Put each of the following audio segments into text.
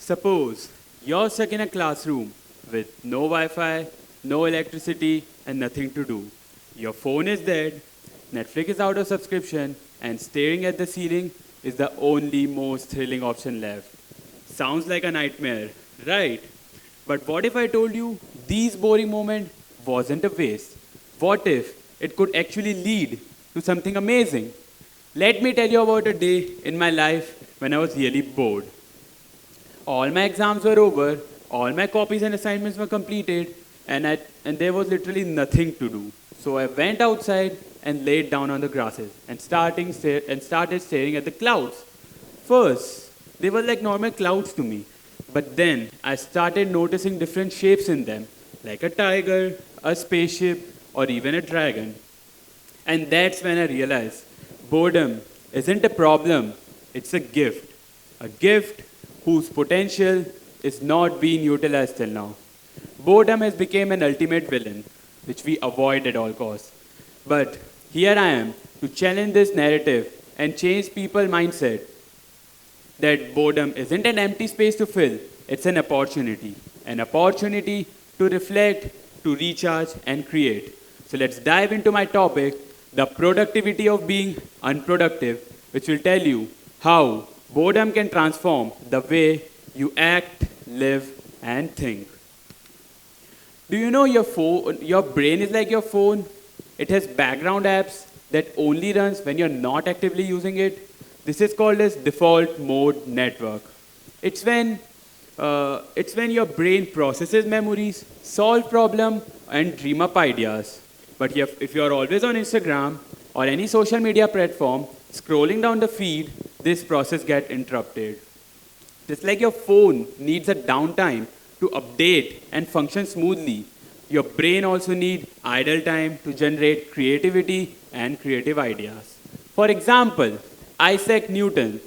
Suppose you're stuck in a classroom with no Wi Fi, no electricity, and nothing to do. Your phone is dead, Netflix is out of subscription, and staring at the ceiling is the only most thrilling option left. Sounds like a nightmare, right? But what if I told you these boring moments wasn't a waste? What if it could actually lead to something amazing? Let me tell you about a day in my life when I was really bored. All my exams were over, all my copies and assignments were completed, and there was literally nothing to do. So I went outside and laid down on the grasses and started staring at the clouds. First, they were like normal clouds to me, but then I started noticing different shapes in them, like a tiger, a spaceship, or even a dragon. And that's when I realized boredom isn't a problem, it's a gift. A gift whose potential is not being utilized till now. Boredom has become an ultimate villain, which we avoid at all costs. But here I am to challenge this narrative and change people's mindset that boredom isn't an empty space to fill, it's an opportunity to reflect, to recharge, and create. So let's dive into my topic, the productivity of being unproductive, which will tell you how boredom can transform the way you act, live, and think. Do you know your brain is like your phone? It has background apps that only runs when you're not actively using it. This is called as default mode network. It's when it's when your brain processes memories, solve problem, and dream up ideas. But if you're always on Instagram or any social media platform, scrolling down the feed, this process gets interrupted. Just like your phone needs a downtime to update and function smoothly, your brain also needs idle time to generate creativity and creative ideas. For example, Isaac Newton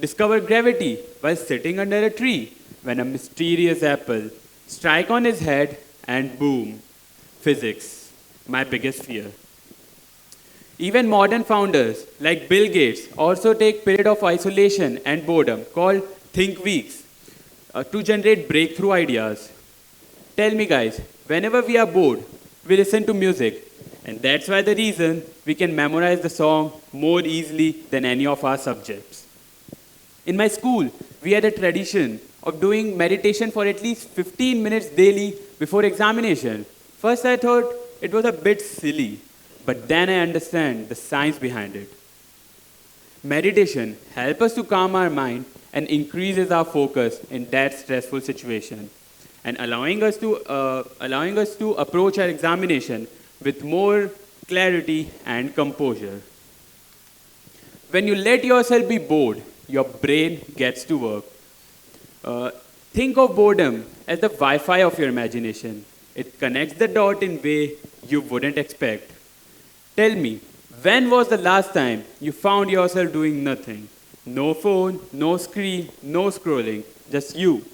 discovered gravity while sitting under a tree when a mysterious apple struck on his head and boom, physics, my biggest fear. Even modern founders like Bill Gates also take period of isolation and boredom called think weeks to generate breakthrough ideas. Tell me guys, whenever we are bored, we listen to music and that's why the reason we can memorize the song more easily than any of our subjects. In my school, we had a tradition of doing meditation for at least 15 minutes daily before examination. First I thought it was a bit silly, but then I understand the science behind it. Meditation helps us to calm our mind and increases our focus in that stressful situation and allowing us to approach our examination with more clarity and composure. When you let yourself be bored, your brain gets to work. Think of boredom as the Wi-Fi of your imagination. It connects the dot in way you wouldn't expect. Tell me, when was the last time you found yourself doing nothing? No phone, no screen, no scrolling, just you.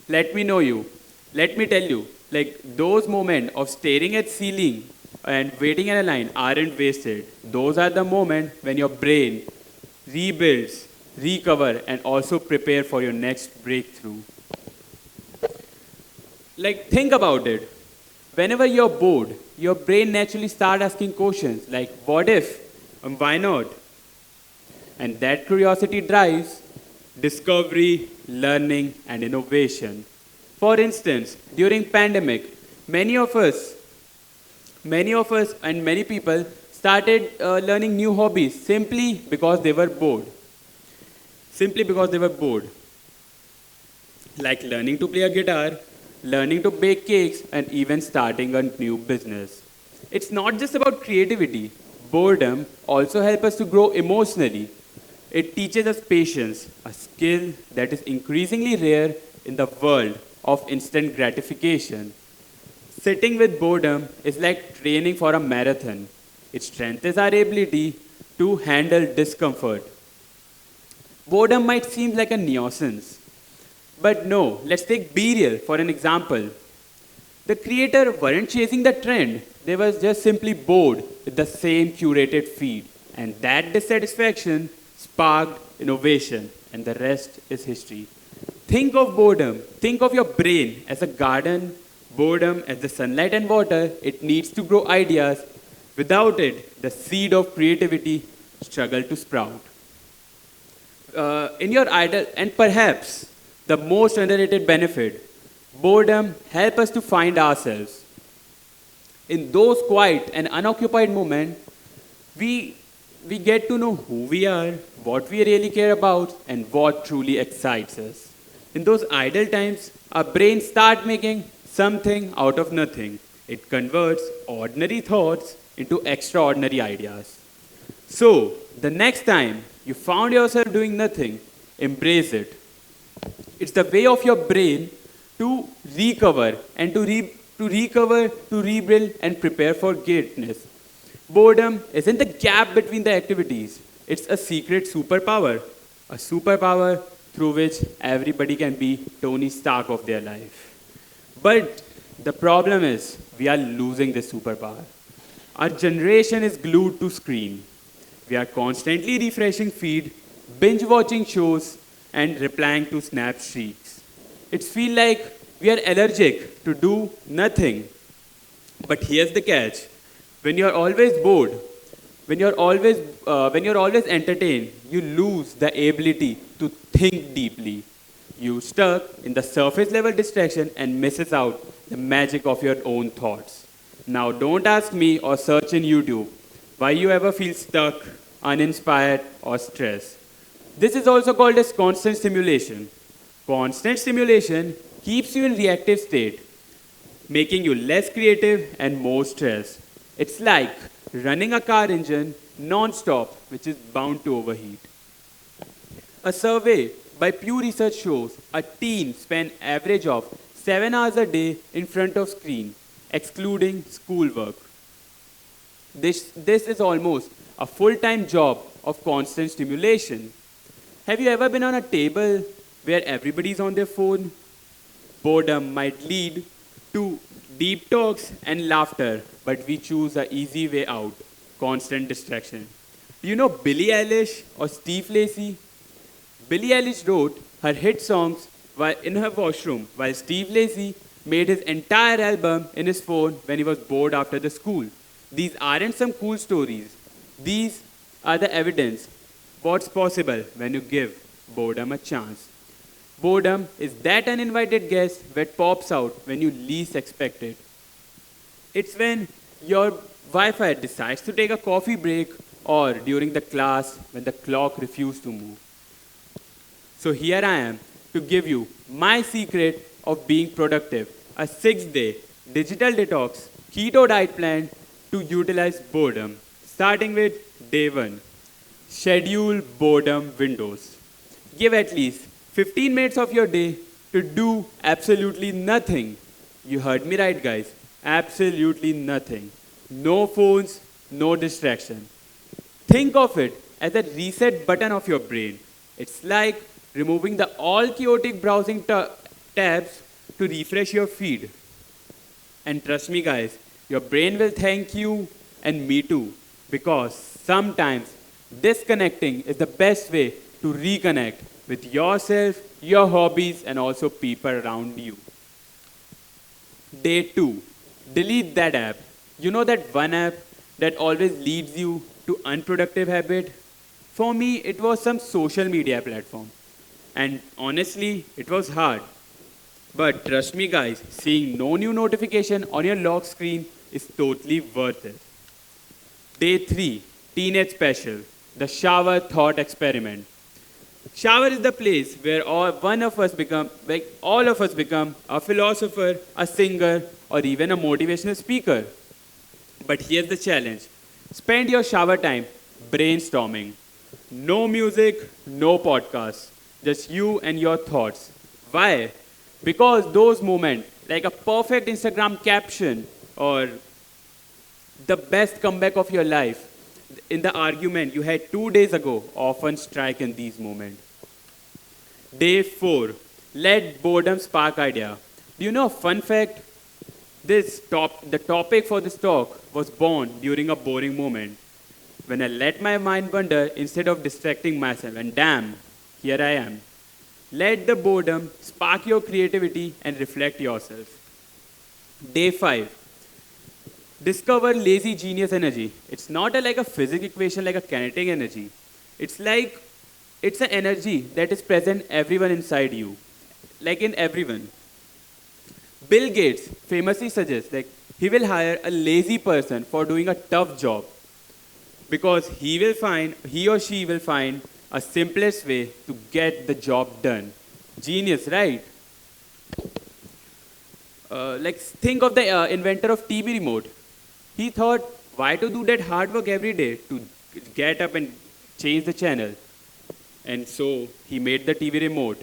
Let me know you. Let me tell you, like those moments of staring at ceiling and waiting in a line aren't wasted. Those are the moments when your brain rebuilds, recover, and also prepare for your next breakthrough. Like think about it. Whenever you're bored, your brain naturally starts asking questions like what if and why not? And that curiosity drives discovery, learning, and innovation. For instance, during pandemic, many of us and many people started learning new hobbies simply because they were bored. Simply because they were bored. Like learning to play a guitar, learning to bake cakes, and even starting a new business. It's not just about creativity. Boredom also helps us to grow emotionally. It teaches us patience, a skill that is increasingly rare in the world of instant gratification. Sitting with boredom is like training for a marathon. It strengthens our ability to handle discomfort. Boredom might seem like a nuisance, but no, let's take Burial for an example. The creator weren't chasing the trend, they were just simply bored with the same curated feed. And that dissatisfaction sparked innovation, and the rest is history. Think of boredom. Think of your brain as a garden, boredom as the sunlight and water. It needs to grow ideas. Without it, the seed of creativity struggle to sprout. In your idle, and perhaps the most underrated benefit, boredom help us to find ourselves. In those quiet and unoccupied moments, we, we get to know who we are, what we really care about, and what truly excites us. In those idle times, our brains start making something out of nothing. It converts ordinary thoughts into extraordinary ideas. So, the next time you found yourself doing nothing, embrace it. It's the way of your brain to recover and to rebuild and prepare for greatness. Boredom isn't the gap between the activities. It's a secret superpower. A superpower through which everybody can be Tony Stark of their life. But the problem is we are losing this superpower. Our generation is glued to screen. We are constantly refreshing feed, binge watching shows, and replying to snap streaks. It feels like we are allergic to do nothing. But here's the catch. When you're always bored, when you're always entertained, you lose the ability to think deeply. You stuck in the surface level distraction and misses out the magic of your own thoughts. Now don't ask me or search in YouTube why you ever feel stuck, uninspired, or stressed. This is also called as constant stimulation. Constant stimulation keeps you in reactive state, making you less creative and more stressed. It's like running a car engine non-stop, which is bound to overheat. A survey by Pew Research shows a teen spend average of 7 hours a day in front of screen, excluding schoolwork. This is almost a full-time job of constant stimulation. Have you ever been on a table where everybody's on their phone? Boredom might lead to deep talks and laughter, but we choose the easy way out, constant distraction. Do you know Billie Eilish or Steve Lacy? Billie Eilish wrote her hit songs while in her washroom, while Steve Lacy made his entire album in his phone when he was bored after the school. These aren't some cool stories. These are the evidence what's possible when you give boredom a chance. Boredom is that uninvited guest that pops out when you least expect it. It's when your Wi-Fi decides to take a coffee break or during the class when the clock refuses to move. So here I am to give you my secret of being productive, a 6-day digital detox keto diet plan to utilize boredom. Starting with day 1, schedule boredom windows. Give at least 15 minutes of your day to do absolutely nothing. You heard me right, guys. Absolutely nothing. No phones, no distraction. Think of it as a reset button of your brain. It's like removing the all chaotic browsing tabs to refresh your feed. And trust me, guys, your brain will thank you and me too. Because sometimes disconnecting is the best way to reconnect with yourself, your hobbies, and also people around you. Day 2, delete that app. You know that one app that always leads you to unproductive habit? For me, it was some social media platform. And honestly, it was hard. But trust me guys, seeing no new notification on your lock screen is totally worth it. Day 3, teenage special, the shower thought experiment. Shower is the place where all of us become a philosopher, a singer, or even a motivational speaker. But here's the challenge. Spend your shower time brainstorming. No music, no podcast. Just you and your thoughts. Why? Because those moments, like a perfect Instagram caption or the best comeback of your life in the argument you had 2 days ago, often strike in these moments. Day 4, let boredom spark idea. Do you know a fun fact? The topic for this talk was born during a boring moment when I let my mind wander instead of distracting myself, and damn, here I am. Let the boredom spark your creativity and reflect yourself. Day 5. Discover lazy genius energy. It's not like a physics equation like a kinetic energy. It's like it's an energy that is present everyone inside you, like in everyone. Bill Gates famously suggests that he will hire a lazy person for doing a tough job because he or she will find a simplest way to get the job done. Genius, right? Like think of the inventor of TV remote. He thought, why to do that hard work every day to get up and change the channel? And so he made the TV remote.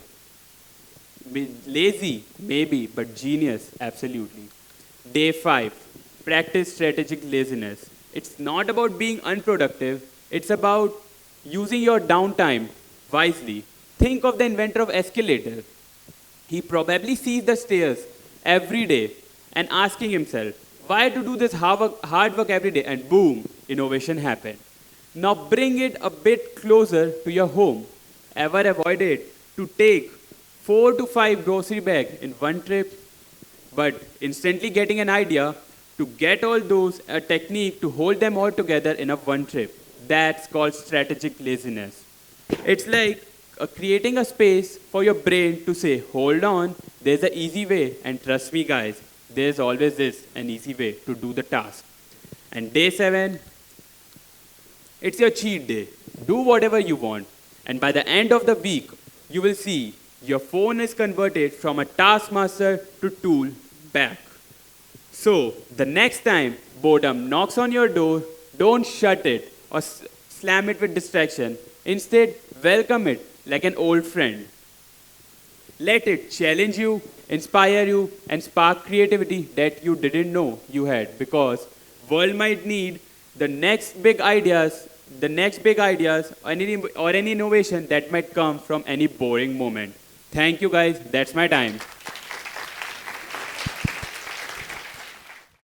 Lazy, maybe, but genius, absolutely. Day 5. Practice strategic laziness. It's not about being unproductive, it's about using your downtime wisely. Think of the inventor of escalator. He probably sees the stairs every day and asking himself, why to do this hard work every day? And boom, innovation happened. Now bring it a bit closer to your home. Ever avoided to take 4 to 5 grocery bags in one trip, but instantly getting an idea to get all those, a technique to hold them all together in a one trip. That's called strategic laziness. It's like creating a space for your brain to say, hold on, there's an easy way, and trust me guys, there's always an easy way to do the task. And day 7, it's your cheat day. Do whatever you want. And by the end of the week, you will see your phone is converted from a taskmaster to tool back. So, the next time boredom knocks on your door, don't shut it or slam it with distraction. Instead, welcome it like an old friend. Let it challenge you, inspire you, and spark creativity that you didn't know you had, because world might need the next big ideas or any innovation that might come from any boring moment. Thank you guys, that's my time.